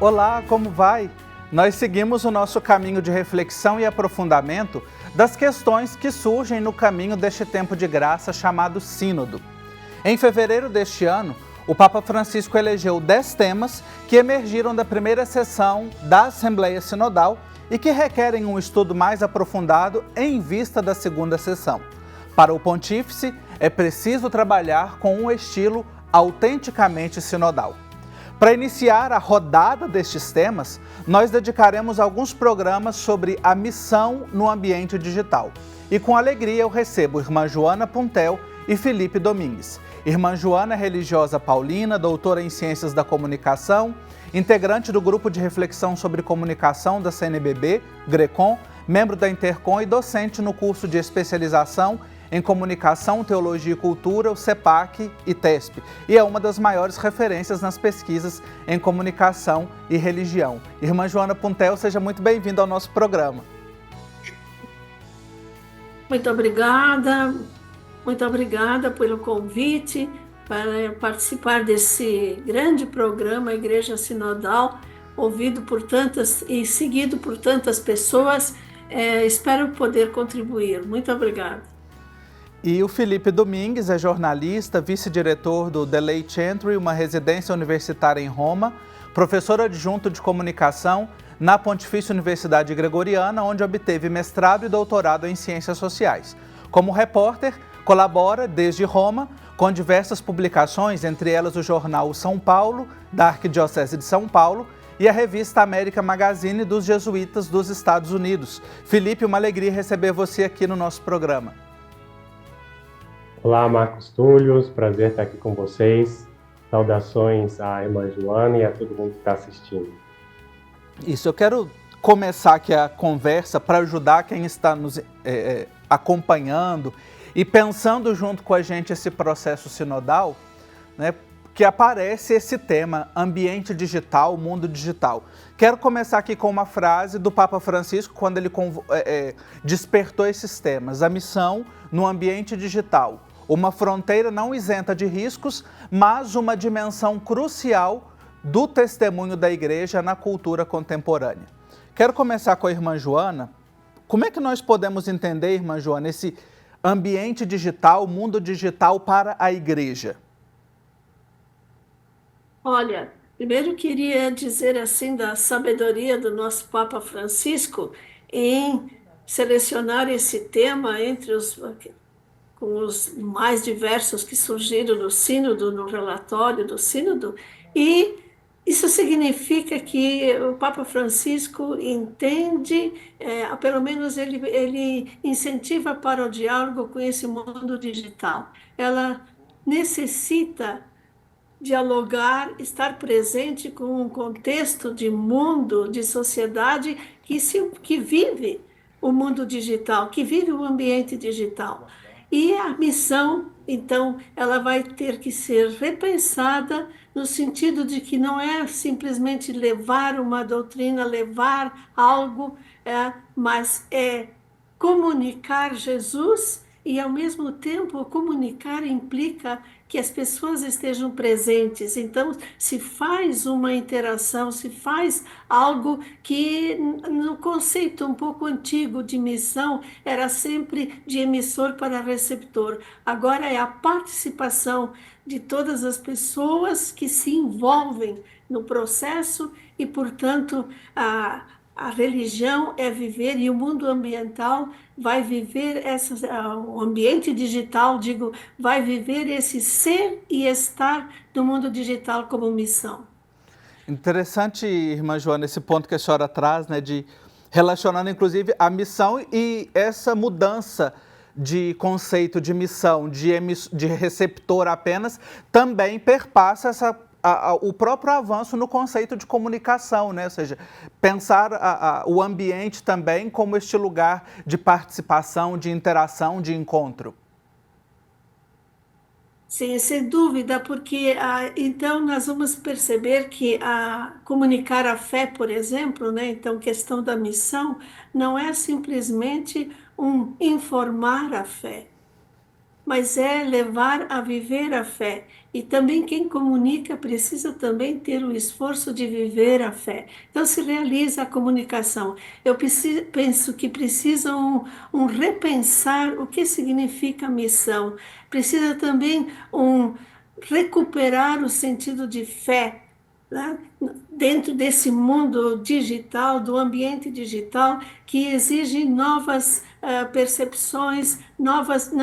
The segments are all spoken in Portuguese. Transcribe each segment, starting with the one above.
Olá, como vai? Nós seguimos o nosso caminho de reflexão e aprofundamento das questões que surgem no caminho deste tempo de graça chamado Sínodo. Em fevereiro deste ano, o Papa Francisco elegeu 10 temas que emergiram da primeira sessão da Assembleia Sinodal e que requerem um estudo mais aprofundado em vista da segunda sessão. Para o Pontífice, é preciso trabalhar com um estilo autenticamente sinodal. Para iniciar a rodada destes temas, nós dedicaremos alguns programas sobre a missão no ambiente digital. E com alegria eu recebo Irmã Joana Puntel e Felipe Domingues. Irmã Joana é religiosa paulina, doutora em Ciências da Comunicação, integrante do Grupo de Reflexão sobre Comunicação da CNBB, GRECOM, membro da Intercom e docente no curso de especialização em Comunicação, Teologia e Cultura, o CEPAC e TESP, e é uma das maiores referências nas pesquisas em comunicação e religião. Irmã Joana Puntel, seja muito bem-vinda ao nosso programa. Muito obrigada pelo convite para participar desse grande programa Igreja Sinodal, ouvido por tantas e seguido por tantas pessoas. Espero poder contribuir. Muito obrigada. E o Felipe Domingues é jornalista, vice-diretor do The Late Entry, uma residência universitária em Roma, professor adjunto de comunicação na Pontifícia Universidade Gregoriana, onde obteve mestrado e doutorado em Ciências Sociais. Como repórter, colabora desde Roma com diversas publicações, entre elas o jornal São Paulo, da Arquidiocese de São Paulo, e a revista América Magazine dos Jesuítas dos Estados Unidos. Felipe, uma alegria receber você aqui no nosso programa. Olá, Marcos Túlio, prazer estar aqui com vocês. Saudações à irmã Joana e a todo mundo que está assistindo. Isso, eu quero começar aqui a conversa para ajudar quem está nos acompanhando e pensando junto com a gente esse processo sinodal, né, que aparece esse tema, ambiente digital, mundo digital. Quero começar aqui com uma frase do Papa Francisco, quando ele despertou esses temas. A missão no ambiente digital. Uma fronteira não isenta de riscos, mas uma dimensão crucial do testemunho da Igreja na cultura contemporânea. Quero começar com a irmã Joana. Como é que nós podemos entender, irmã Joana, esse ambiente digital, mundo digital para a Igreja? Olha, primeiro eu queria dizer assim da sabedoria do nosso Papa Francisco em selecionar esse tema entre os mais diversos que surgiram no Sínodo, no relatório do Sínodo, e isso significa que o Papa Francisco entende, pelo menos ele incentiva para o diálogo com esse mundo digital. Ela necessita dialogar, estar presente com um contexto de mundo, de sociedade que vive o mundo digital, que vive o ambiente digital. E a missão, então, ela vai ter que ser repensada no sentido de que não é simplesmente levar uma doutrina, levar algo, mas é comunicar Jesus e, ao mesmo tempo, comunicar implica que as pessoas estejam presentes. Então, se faz uma interação, se faz algo que, no conceito um pouco antigo de missão, era sempre de emissor para receptor. Agora é a participação de todas as pessoas que se envolvem no processo e, portanto, a religião é viver, e o mundo ambiental vai viver, o ambiente digital, vai viver esse ser e estar no mundo digital como missão. Interessante, irmã Joana, esse ponto que a senhora traz, né, de relacionando inclusive a missão e essa mudança de conceito de missão, de receptor apenas, também perpassa o próprio avanço no conceito de comunicação, né? Ou seja, pensar o ambiente também como este lugar de participação, de interação, de encontro. Sim, sem dúvida, porque então nós vamos perceber que comunicar a fé, por exemplo, né? Então, questão da missão, não é simplesmente informar a fé. mas é levar a viver a fé. E também quem comunica precisa também ter o esforço de viver a fé. Então se realiza a comunicação. Eu penso que precisa um repensar o que significa missão. Precisa também recuperar o sentido de fé, né? Dentro desse mundo digital, do ambiente digital, que exige novas percepções, novas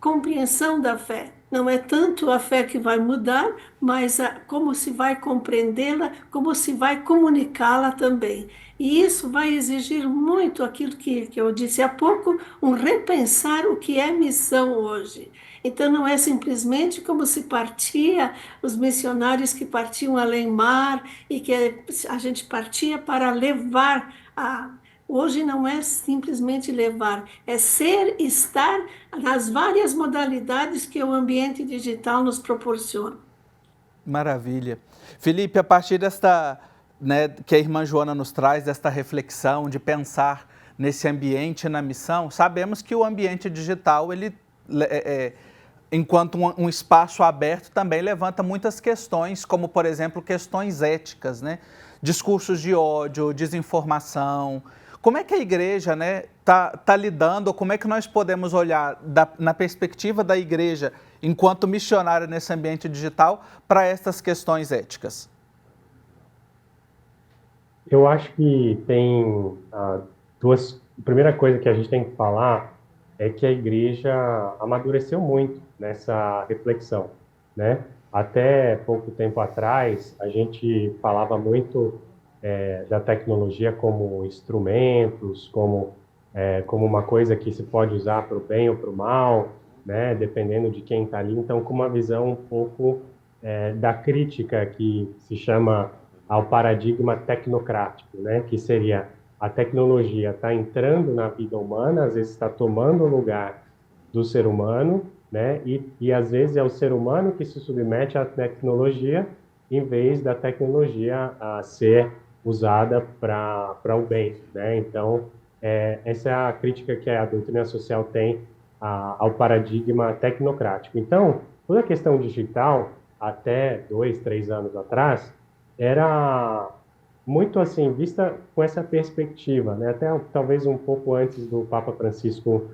compreensão da fé. Não é tanto a fé que vai mudar, mas como se vai compreendê-la, como se vai comunicá-la também. E isso vai exigir muito aquilo que eu disse há pouco, um repensar o que é missão hoje. Então, não é simplesmente como se partia, os missionários que partiam além-mar e que a gente partia para levar a. Hoje não é simplesmente levar, é ser, estar nas várias modalidades que o ambiente digital nos proporciona. Maravilha. Felipe, a partir desta, né, que a irmã Joana nos traz, desta reflexão de pensar nesse ambiente, na missão, sabemos que o ambiente digital, ele, enquanto um espaço aberto, também levanta muitas questões, como, por exemplo, questões éticas, né? Discursos de ódio, desinformação. Como é que a igreja, né, tá lidando, ou como é que nós podemos olhar na perspectiva da igreja, enquanto missionária nesse ambiente digital, para essas questões éticas? Eu acho que tem duas. A primeira coisa que a gente tem que falar é que a igreja amadureceu muito nessa reflexão, né? Até pouco tempo atrás, a gente falava muito da tecnologia como instrumentos, como uma coisa que se pode usar para o bem ou para o mal, né? Dependendo de quem está ali. Então, com uma visão um pouco da crítica que se chama ao paradigma tecnocrático, né? Que seria a tecnologia está entrando na vida humana, às vezes está tomando o lugar do ser humano, né? E às vezes é o ser humano que se submete à tecnologia, em vez da tecnologia a ser usada para o bem, né? Então, essa é a crítica que a doutrina social tem ao paradigma tecnocrático. Então, toda a questão digital, até 2, 3 anos atrás, era muito assim, vista com essa perspectiva, né? Até talvez um pouco antes do Papa Francisco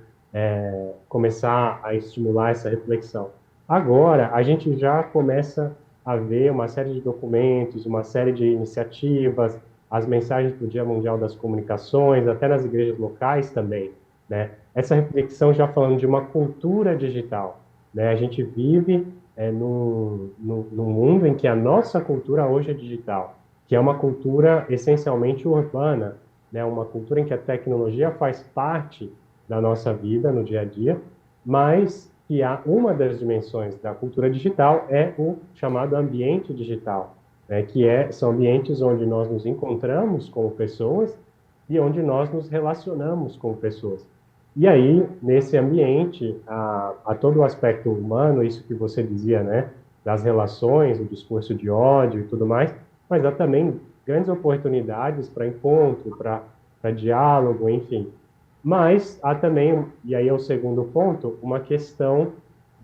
começar a estimular essa reflexão. Agora, a gente já começa a ver uma série de documentos, uma série de iniciativas, as mensagens do Dia Mundial das Comunicações, até nas igrejas locais também, né? Essa reflexão já falando de uma cultura digital, né? A gente vive num mundo em que a nossa cultura hoje é digital, que é uma cultura essencialmente urbana, né? Uma cultura em que a tecnologia faz parte da nossa vida no dia a dia, mas que uma das dimensões da cultura digital é o chamado ambiente digital, né? Que são ambientes onde nós nos encontramos como pessoas e onde nós nos relacionamos com pessoas. E aí, nesse ambiente, há todo o aspecto humano, isso que você dizia, né? Das relações, o discurso de ódio e tudo mais, mas há também grandes oportunidades para encontro, para diálogo, enfim. Mas há também, e aí é o segundo ponto, uma questão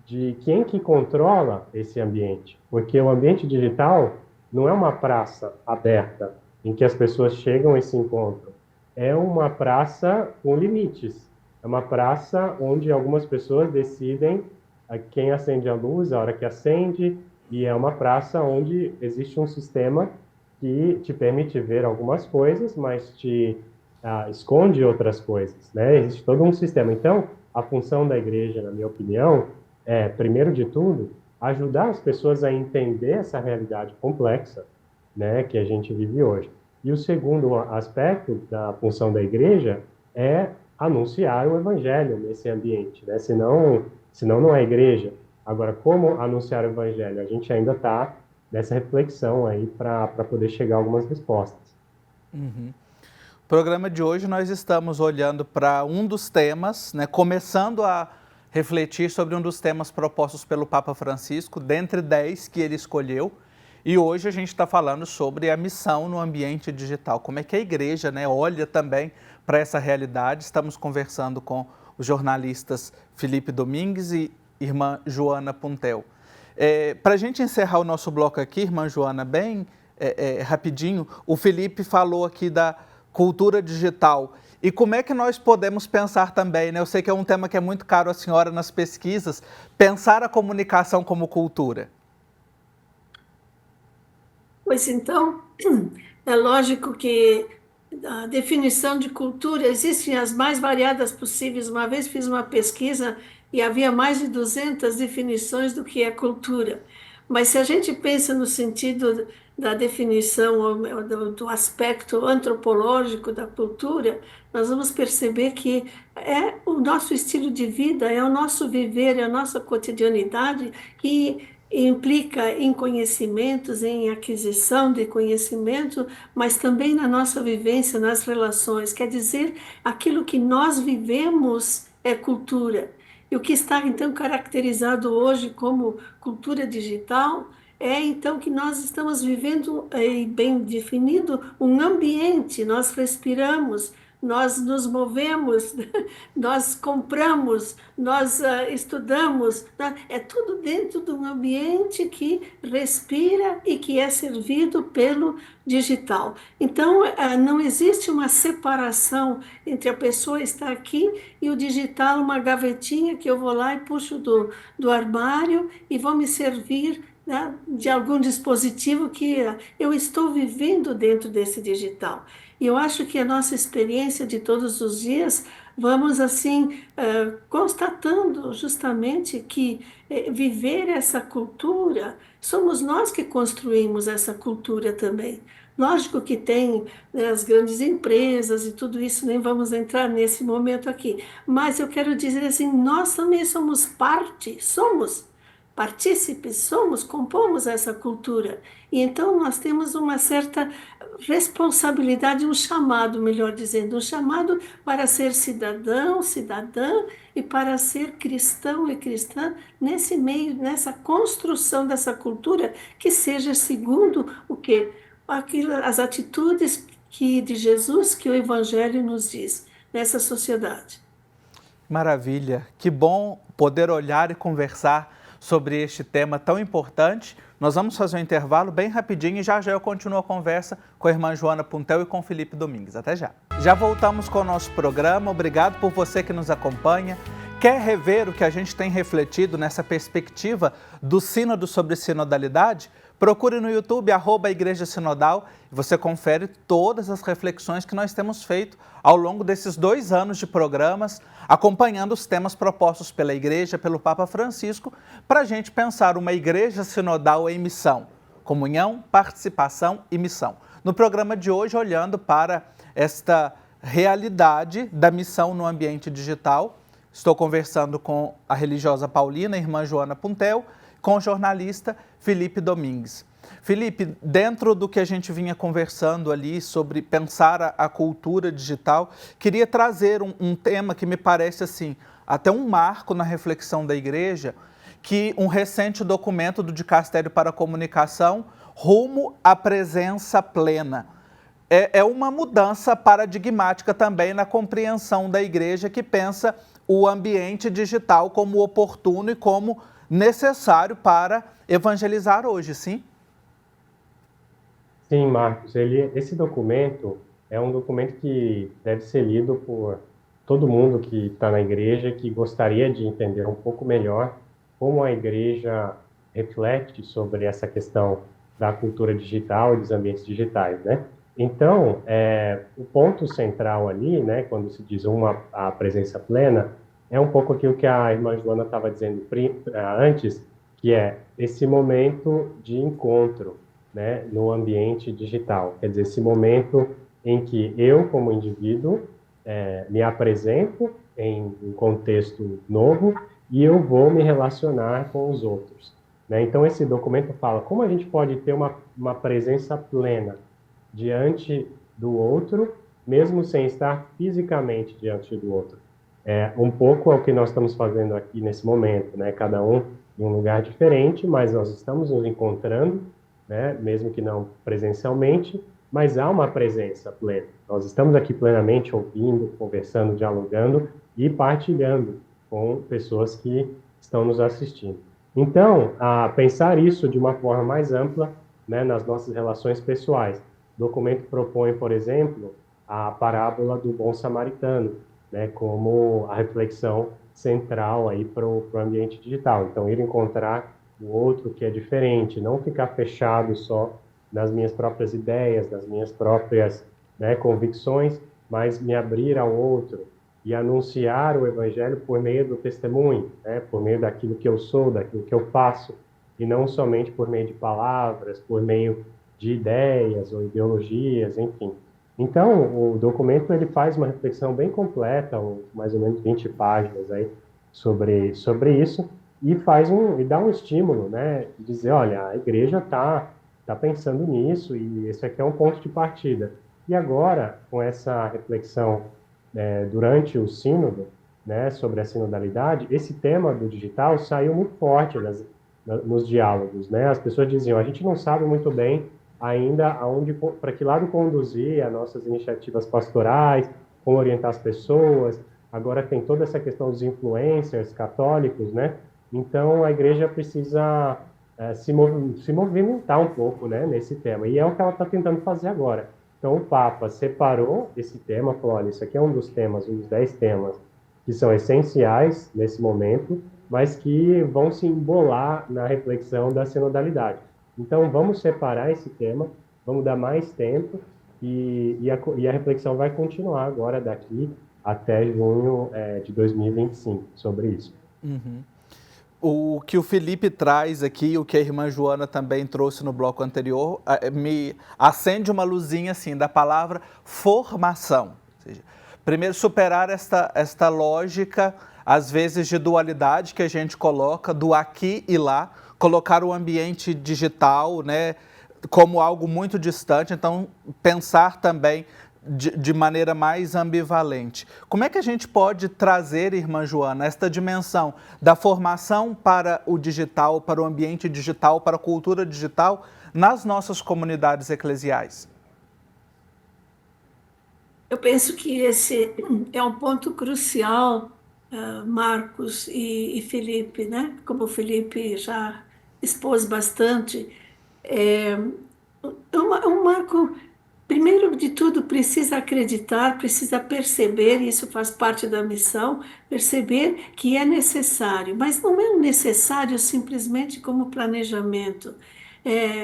de quem que controla esse ambiente. Porque o ambiente digital não é uma praça aberta em que as pessoas chegam e se encontram. É uma praça com limites. É uma praça onde algumas pessoas decidem quem acende a luz, a hora que acende, e é uma praça onde existe um sistema que te permite ver algumas coisas, mas te esconde outras coisas, né? Existe todo um sistema. Então, a função da igreja, na minha opinião, é, primeiro de tudo, ajudar as pessoas a entender essa realidade complexa, né, que a gente vive hoje. E o segundo aspecto da função da igreja é anunciar o evangelho nesse ambiente, né? Senão não é igreja. Agora, como anunciar o evangelho? A gente ainda está nessa reflexão aí para poder chegar a algumas respostas. Uhum. No programa de hoje nós estamos olhando para um dos temas, né, começando a refletir sobre um dos temas propostos pelo Papa Francisco, dentre 10 que ele escolheu. E hoje a gente está falando sobre a missão no ambiente digital. Como é que a igreja, né, olha também para essa realidade. Estamos conversando com os jornalistas Felipe Domingues e irmã Joana Puntel. Para a gente encerrar o nosso bloco aqui, irmã Joana, bem rapidinho, o Felipe falou aqui da cultura digital. E como é que nós podemos pensar também, né? Eu sei que é um tema que é muito caro à senhora nas pesquisas, pensar a comunicação como cultura. Pois então, é lógico que a definição de cultura existem as mais variadas possíveis. Uma vez fiz uma pesquisa e havia mais de 200 definições do que é cultura. Mas se a gente pensa no sentido da definição ou do aspecto antropológico da cultura, nós vamos perceber que é o nosso estilo de vida, é o nosso viver, é a nossa cotidianidade que implica em conhecimentos, em aquisição de conhecimento, mas também na nossa vivência, nas relações. Quer dizer, aquilo que nós vivemos é cultura. E o que está, então, caracterizado hoje como cultura digital é, então, que nós estamos vivendo, bem definido, um ambiente, nós respiramos, nós nos movemos, nós compramos, nós estudamos, né? É tudo dentro de um ambiente que respira e que é servido pelo digital. Então, não existe uma separação entre a pessoa estar aqui e o digital, uma gavetinha que eu vou lá e puxo do armário e vou me servir, né, de algum dispositivo que eu estou vivendo dentro desse digital. E eu acho que a nossa experiência de todos os dias, vamos assim, constatando justamente que viver essa cultura, somos nós que construímos essa cultura também. Lógico que tem, né, as grandes empresas e tudo isso, nem vamos entrar nesse momento aqui, mas eu quero dizer assim, nós também somos parte, somos partícipes, compomos essa cultura. E então nós temos uma certa responsabilidade, um chamado, melhor dizendo, um chamado para ser cidadão, cidadã e para ser cristão e cristã nesse meio, nessa construção dessa cultura que seja segundo o quê? As atitudes de Jesus que o Evangelho nos diz nessa sociedade. Maravilha, que bom poder olhar e conversar sobre este tema tão importante. Nós vamos fazer um intervalo bem rapidinho e já eu continuo a conversa com a irmã Joana Puntel e com o Felipe Domingues. Até já. Já voltamos com o nosso programa. Obrigado por você que nos acompanha. Quer rever o que a gente tem refletido nessa perspectiva do Sínodo sobre sinodalidade? Procure no YouTube, @Igreja Sinodal, e você confere todas as reflexões que nós temos feito ao longo desses 2 anos de programas, acompanhando os temas propostos pela Igreja, pelo Papa Francisco, para a gente pensar uma Igreja Sinodal em missão, comunhão, participação e missão. No programa de hoje, olhando para esta realidade da missão no ambiente digital, estou conversando com a religiosa paulina, irmã Joana Puntel, com o jornalista Felipe Domingues. Felipe, dentro do que a gente vinha conversando ali sobre pensar a cultura digital, queria trazer um tema que me parece assim, até um marco na reflexão da Igreja, que um recente documento do Dicastério para a Comunicação, Rumo à Presença Plena. É uma mudança paradigmática também na compreensão da Igreja, que pensa o ambiente digital como oportuno e como necessário para evangelizar hoje, sim? Sim, Marcos. Esse documento é um documento que deve ser lido por todo mundo que está na igreja, que gostaria de entender um pouco melhor como a igreja reflete sobre essa questão da cultura digital e dos ambientes digitais, né? Então, o ponto central ali, né, quando se diz a presença plena, é um pouco aquilo que a irmã Joana estava dizendo antes, que é esse momento de encontro, né, no ambiente digital. Quer dizer, esse momento em que eu, como indivíduo, me apresento em um contexto novo e eu vou me relacionar com os outros, né? Então, esse documento fala como a gente pode ter uma presença plena diante do outro, mesmo sem estar fisicamente diante do outro. Um pouco é o que nós estamos fazendo aqui nesse momento, né? Cada um em um lugar diferente, mas nós estamos nos encontrando, né? Mesmo que não presencialmente, mas há uma presença plena. Nós estamos aqui plenamente ouvindo, conversando, dialogando, e partilhando com pessoas que estão nos assistindo. Então, pensar isso de uma forma mais ampla, né, nas nossas relações pessoais. O documento propõe, por exemplo, a parábola do bom samaritano, né, como a reflexão central aí para o ambiente digital. Então, ir encontrar o outro que é diferente, não ficar fechado só nas minhas próprias ideias, nas minhas próprias, né, convicções, mas me abrir ao outro e anunciar o evangelho por meio do testemunho, né, por meio daquilo que eu sou, daquilo que eu faço, e não somente por meio de palavras, por meio de ideias ou ideologias, enfim. Então, o documento ele faz uma reflexão bem completa, mais ou menos 20 páginas aí sobre isso, e dá um estímulo, né, de dizer, olha, a igreja tá pensando nisso e esse aqui é um ponto de partida. E agora, com essa reflexão durante o sínodo, né, sobre a sinodalidade, esse tema do digital saiu muito forte nos diálogos, né? As pessoas diziam, a gente não sabe muito bem ainda para que lado conduzir as nossas iniciativas pastorais, como orientar as pessoas. Agora tem toda essa questão dos influencers católicos, né? Então a igreja precisa se movimentar um pouco, né, nesse tema. E é o que ela está tentando fazer agora. Então o Papa separou esse tema, falou, olha, isso aqui é um dos 10 temas que são essenciais nesse momento, mas que vão se embolar na reflexão da sinodalidade. Então, vamos separar esse tema, vamos dar mais tempo e a reflexão vai continuar agora daqui até junho de 2025 sobre isso. Uhum. O que o Felipe traz aqui, o que a irmã Joana também trouxe no bloco anterior, me acende uma luzinha assim da palavra formação. Ou seja, primeiro superar esta lógica, às vezes de dualidade que a gente coloca, do aqui e lá, colocar o ambiente digital, né, como algo muito distante, então pensar também de maneira mais ambivalente. Como é que a gente pode trazer, irmã Joana, esta dimensão da formação para o digital, para o ambiente digital, para a cultura digital, nas nossas comunidades eclesiais? Eu penso que esse é um ponto crucial, Marcos e Felipe, né? Como o Felipe já expôs bastante, é um marco. Primeiro de tudo, precisa acreditar, precisa perceber, e isso faz parte da missão, perceber que é necessário, mas não é um necessário simplesmente como planejamento.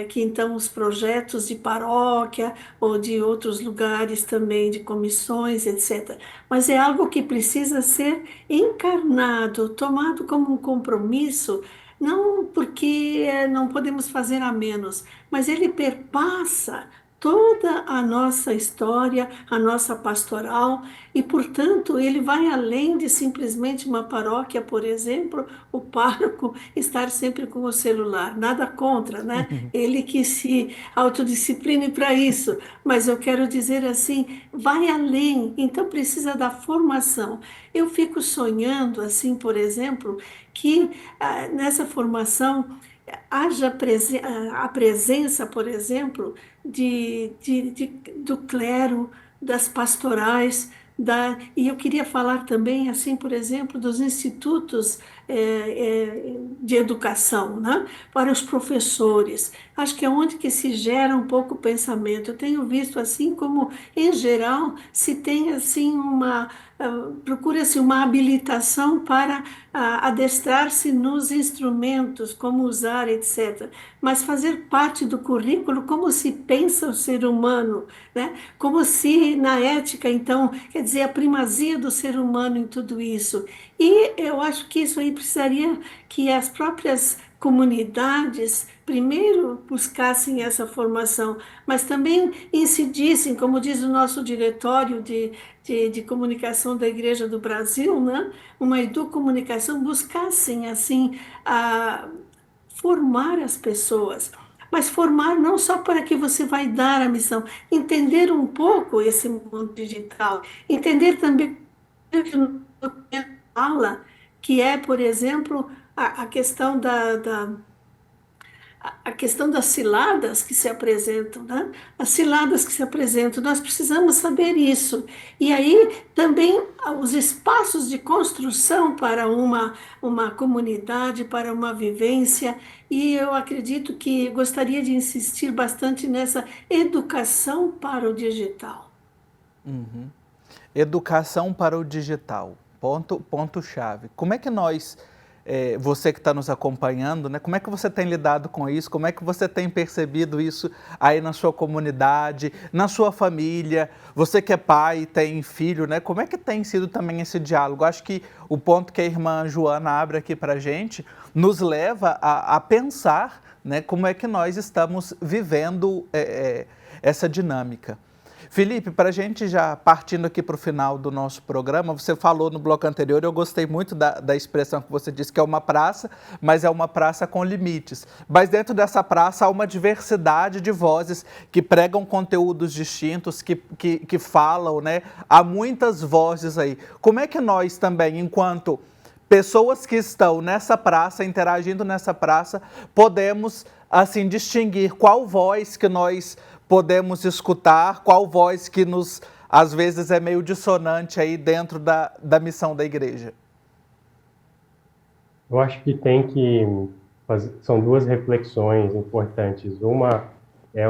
Que então os projetos de paróquia ou de outros lugares também, de comissões, etc. Mas é algo que precisa ser encarnado, tomado como um compromisso, não porque não podemos fazer a menos, mas ele perpassa toda a nossa história, a nossa pastoral, e, portanto, ele vai além de simplesmente uma paróquia, por exemplo, o pároco estar sempre com o celular. Nada contra, né? Ele que se autodiscipline para isso, mas eu quero dizer assim, vai além, então precisa da formação. Eu fico sonhando, assim, por exemplo, que nessa formação haja a presença, por exemplo, do clero, das pastorais, e eu queria falar também, assim, por exemplo, dos institutos de educação, né? Para os professores. Acho que é onde que se gera um pouco o pensamento. Eu tenho visto, assim, como, em geral, se tem, assim, procura-se uma habilitação para adestrar-se nos instrumentos, como usar, etc. Mas fazer parte do currículo, como se pensa o ser humano, né? Como se na ética, então, quer dizer, a primazia do ser humano em tudo isso. E eu acho que isso aí precisaria que as próprias comunidades primeiro buscassem essa formação, mas também incidissem, como diz o nosso diretório de comunicação da Igreja do Brasil, né? Uma educomunicação, buscassem assim formar as pessoas, mas formar não só para que você vai dar a missão, entender um pouco esse mundo digital, entender também o que o documento fala, que é, por exemplo, a questão a questão das ciladas que se apresentam, né? As ciladas que se apresentam, nós precisamos saber isso. E aí também os espaços de construção para uma comunidade, para uma vivência, e eu acredito que gostaria de insistir bastante nessa educação para o digital. Uhum. Educação para o digital, ponto-chave. Como é que nós, você que está nos acompanhando, né, como é que você tem lidado com isso? Como é que você tem percebido isso aí na sua comunidade, na sua família? Você que é pai, tem filho, né? Como é que tem sido também esse diálogo? Acho que o ponto que a irmã Joana abre aqui para a gente nos leva a pensar, né, como é que nós estamos vivendo essa dinâmica. Felipe, para a gente já partindo aqui para o final do nosso programa, você falou no bloco anterior, eu gostei muito da expressão que você disse, que é uma praça, mas é uma praça com limites. Mas dentro dessa praça há uma diversidade de vozes que pregam conteúdos distintos, que falam, né? Há muitas vozes aí. Como é que nós também, enquanto pessoas que estão nessa praça, interagindo nessa praça, podemos, assim, distinguir qual voz que nós podemos escutar, qual voz que nos, às vezes, é meio dissonante aí dentro da missão da igreja? Eu acho que tem que fazer, são duas reflexões importantes. Uma é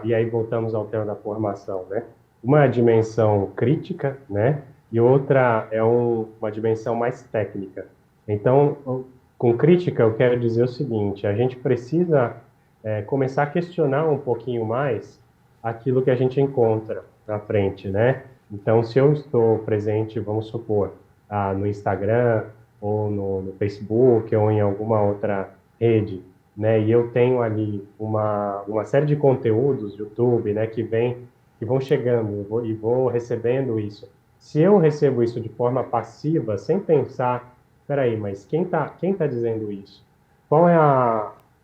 e aí voltamos ao tema da formação, né? Uma é a dimensão crítica, né? E outra é uma dimensão mais técnica. Então, com crítica, eu quero dizer o seguinte: a gente precisa começar a questionar um pouquinho mais aquilo que a gente encontra na frente, né? Então, se eu estou presente, vamos supor, no Instagram, ou no Facebook, ou em alguma outra rede, né? E eu tenho ali uma série de conteúdos, YouTube, né, que vão chegando, e vou recebendo isso. Se eu recebo isso de forma passiva, sem pensar, peraí, mas quem tá dizendo isso?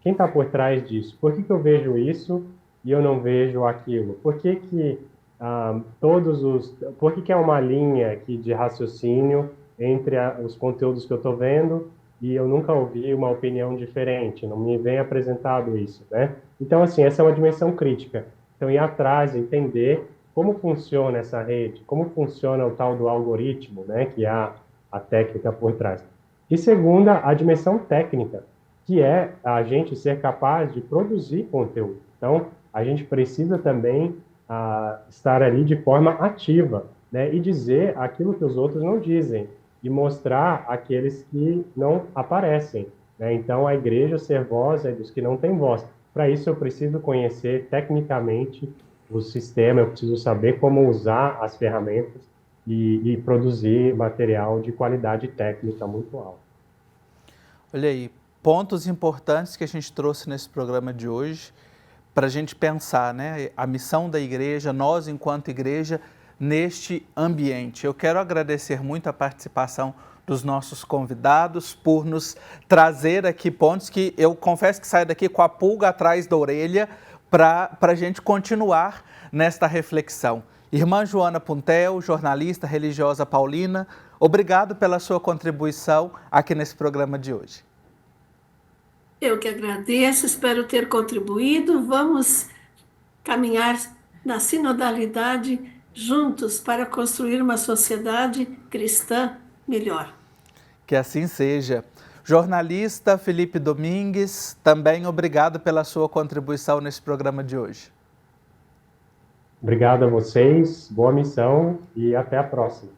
Quem está por trás disso? Por que eu vejo isso e eu não vejo aquilo? Por que é uma linha aqui de raciocínio entre os conteúdos que eu estou vendo e eu nunca ouvi uma opinião diferente? Não me vem apresentado isso, né? Então, assim, essa é uma dimensão crítica. Então, ir atrás, entender como funciona essa rede, como funciona o tal do algoritmo, né? Que há a técnica por trás. E segunda, a dimensão técnica, que é a gente ser capaz de produzir conteúdo. Então, a gente precisa também estar ali de forma ativa, né, e dizer aquilo que os outros não dizem, e mostrar aqueles que não aparecem, né? Então, a igreja ser voz é dos que não têm voz. Para isso, eu preciso conhecer tecnicamente o sistema, eu preciso saber como usar as ferramentas e produzir material de qualidade técnica muito alta. Olha aí, pontos importantes que a gente trouxe nesse programa de hoje para a gente pensar, né? A missão da igreja, nós enquanto igreja, neste ambiente. Eu quero agradecer muito a participação dos nossos convidados por nos trazer aqui pontos que eu confesso que saio daqui com a pulga atrás da orelha para a gente continuar nesta reflexão. Irmã Joana Puntel, jornalista religiosa paulina, obrigado pela sua contribuição aqui nesse programa de hoje. Eu que agradeço, espero ter contribuído. Vamos caminhar na sinodalidade juntos para construir uma sociedade cristã melhor. Que assim seja. Jornalista Felipe Domingues, também obrigado pela sua contribuição nesse programa de hoje. Obrigado a vocês, boa missão e até a próxima.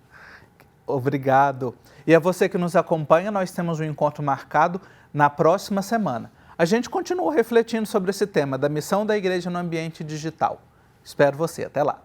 Obrigado. E a você que nos acompanha, nós temos um encontro marcado na próxima semana. A gente continua refletindo sobre esse tema da missão da igreja no ambiente digital. Espero você. Até lá.